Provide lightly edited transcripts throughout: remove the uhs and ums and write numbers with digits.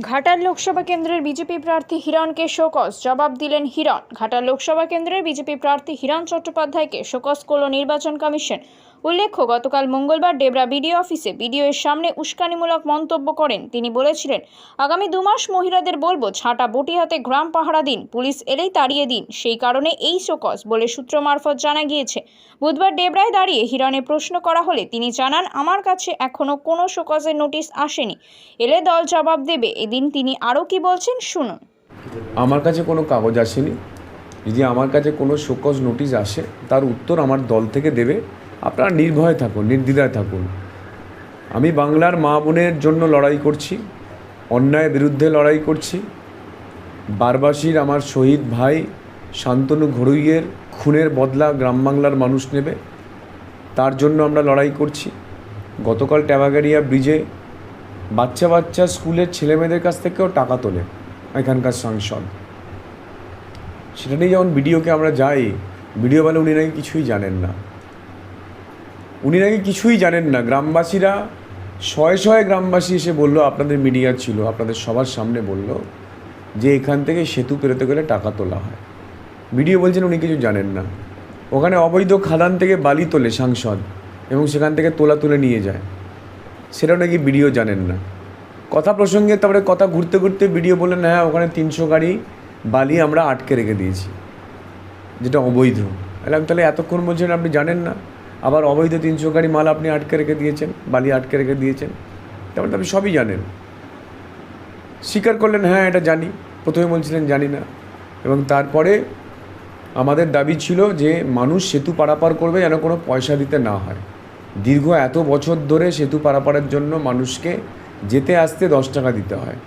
ঘাটাল লোকসভা কেন্দ্রের বিজেপি প্রার্থী হিরণকে শোকজ জবাব দিলেন হিরণ। ঘাটাল লোকসভা কেন্দ্রের বিজেপি প্রার্থী হিরণ চট্টোপাধ্যায়কে শোকজ করল নির্বাচন কমিশন। উল্লেখ্য, গতকাল মঙ্গলবার ডেবরা বিডিও অফিসে বিডিও এর সামনে উস্কানিমূলক মন্তব্য করেন তিনি। বলেছিলেন, আগামী 2 মাস মহিলাদের বলবো ছাটা বটি হাতে গ্রাম পাহারা দিন, পুলিশ এলেই তাড়িয়ে দিন, সেই কারণে এই শোকজ বলে সূত্র মারফত জানা গিয়েছে। বুধবার ডেবরায় দাঁড়িয়ে হিরণে প্রশ্ন করা হলে তিনি জানান, আমার কাছে এখনো কোনো শোকজের নোটিশ আসেনি, এলে দল জবাব দেবে। এদিন তিনি আরও কি বলছেন শুনুন। আমার কাছে কোনো কাগজ আসেনি। যদি আমার কাছে কোনো শোকজ নোটিশ আসে তার উত্তর আমার দল থেকে দেবে। আপনারা নির্ভয়ে থাকুন, নির্দ্বিধায় থাকুন। আমি বাংলার মা বোনের জন্য লড়াই করছি, অন্যায়ের বিরুদ্ধে লড়াই করছি। বারবাসীর আমার শহীদ ভাই শান্তনু ঘড়ুইয়ের খুনের বদলা গ্রাম বাংলার মানুষ নেবে, তার জন্য আমরা লড়াই করছি। গতকাল ট্যাবাগারিয়া ব্রিজে বাচ্চা স্কুলের ছেলেমেয়েদের কাছ থেকেও টাকা তোলে এখানকার সাংসদ। সেটা নিয়ে যখন ভিডিওকে আমরা যাই, ভিডিও বলে উনি নাকি কিছুই জানেন না। গ্রামবাসীরা শয়ে গ্রামবাসী এসে বললো, আপনাদের মিডিয়া ছিল, আপনাদের সবার সামনে বলল যে এখান থেকে সেতু পেরোতে গেলে টাকা তোলা হয়। ভিডিও বলছেন উনি কিছু জানেন না। ওখানে অবৈধ খাদান থেকে বালি তোলে সাংসদ এবং সেখান থেকে তুলে নিয়ে যায়, সেটাও নাকি ভিডিও জানেন না। কথা প্রসঙ্গে তারপরে কথা ঘুরতে ঘুরতে ভিডিও বললেন, হ্যাঁ ওখানে 300 গাড়ি বালি আমরা আটকে রেখে দিয়েছি, যেটা অবৈধ। তাহলে এতক্ষণ বলছেন আপনি জানেন না, আবার অবৈধ 300 গাড়ি মাল আপনি আটকে রেখে দিয়েছেন, বালি আটকে রেখে দিয়েছেন, তারপরে আপনি সবই জানেন। স্বীকার করলেন, হ্যাঁ এটা জানি। প্রথমে বলছিলেন জানি না, এবং তারপরে আমাদের দাবি ছিল যে মানুষ সেতু পারাপার করবে যেন কোনো পয়সা দিতে না হয়। দীর্ঘ এত বছর ধরে সেতু পারাপারের জন্য মানুষকে যেতে আসতে 10 টাকা দিতে হয়।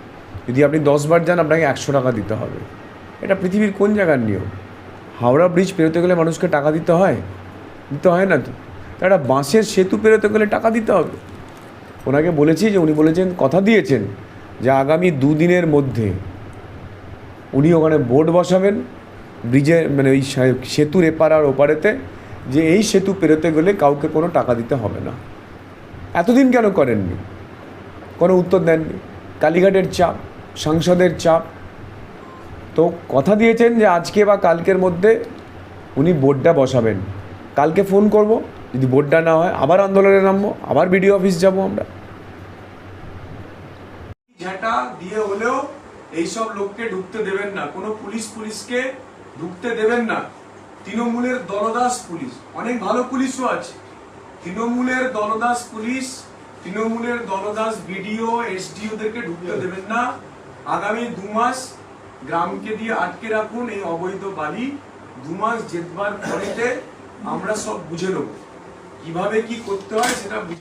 যদি আপনি 10 বার যান আপনাকে 100 টাকা দিতে হবে। এটা পৃথিবীর কোন জায়গার নিয়ম? হাওড়া ব্রিজ পেরোতে গেলে মানুষকে টাকা দিতে হয় না তো। একটা বাঁশের সেতু পেরোতে গেলে টাকা দিতে হবে। ওনাকে বলেছি যে উনি বলেছেন, কথা দিয়েছেন যে আগামী 2 দিনের মধ্যে উনি ওখানে বোর্ড বসাবেন ব্রিজে, মানে ওই সেতুর এপার আর ওপারেতে, যে এই সেতু পেরোতে গেলে কাউকে কোনো টাকা দিতে হবে না। এতদিন কেন করেননি? কোনো উত্তর দেননি। কালীঘাটের চাপ, সাংসদের চাপ। তো কথা দিয়েছেন যে আজকে বা কালকের মধ্যে উনি বোর্ডটা বসাবেন। কালকে ফোন করব, যদি বোর্ডটা না হয় আবার আন্দোলনে নামবো, আবার বিডিও অফিস যাব আমরা। ঝাঁটা দিয়ে হলেও এইসব লোককে ঢুকতে দেবেন না, কোনো পুলিশকে ঢুকতে দেবেন না। তৃণমূলের দলদাস পুলিশ, অনেক ভালো পুলিশও আছে। তৃণমূলের দলদাস পুলিশ, তৃণমূলের দলদাস বিডিও এসডিওদেরকে ঢুকতে দেবেন না। আগামী 2 মাস গ্রামকে দিয়ে আটকে রাখুন এই অবৈধ বালি। 2 মাস জেতবার পরেতে আমরা সব বুঝে নেব কিভাবে কি করতে হয় সেটা।